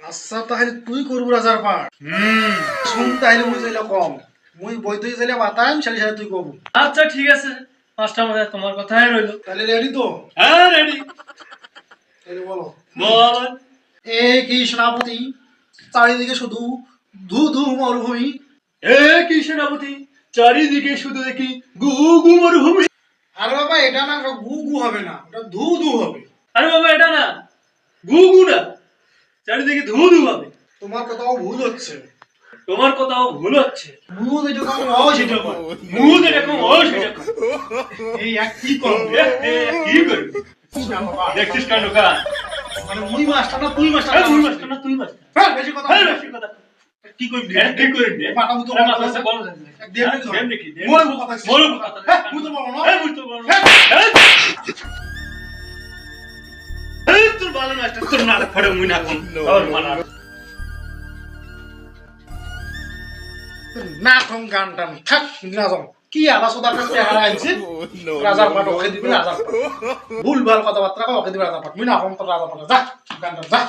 আচ্ছা তাহলে তুই করবো রাজার পাঠ শুন তাহলে মুই চাইলে কম মুই বই তুই চাইলে বাতাম সারি সারি তুই কবু আচ্ছা ঠিক আছে মাস্টার মশাই তোমার কথাই রইল। তাহলে রেডি তো? হ্যাঁ রেডি। তাহলে বলো। বল। এ কি সেনাপতি চারিদিকে শুধু ধু ধু মরুভূমি। এ কি সেনাপতি চারিদিকে শুধু দেখি গু গু মরুভূমি। আরে বাবা এটা না গু গু হবে না, এটা ধু ধু হবে। আরে বাবা এটা না গু গু না, চারিদিকে ধু ধু হবে। তোমার কথাও ভুল হচ্ছে। তোমার কথাও ভুল হচ্ছে। ভু যেটা কম অ সেটা কম। ভূত এরকম ও সেটা কর। এই এক কি কম কি করবি দেখছিস কাণ্ড কার? মানে মুই মাস্টার না তুই মাস্টার? তুই মাস্টার না তুই মাস্টার? হ্যাঁ বেশি কথা হ্যাঁ বেশি কথা। কি করবি? কি করবি? মাথা মুতো আরে মাথা সে বল দেব নাকি? দেব নাকি? বলবো কথা। বলবো কথা। হ্যাঁ মুই তো বলবো না। হ্যাঁ বুঝতে পারবো না। তোর ভালো মাস্টার তোর না ফড়ে মুই না কোন তোর মানা না কম গান টান থাক না যাও কি আলা সোদার কাছে হারা আইছে রাজার পাট ওকে দিবি রাজার পাট ভুল ভাল কথাবার্তা কও ওকে দিবি রাজার পাট মুই না কম তোর রাজার পাট যা গান যা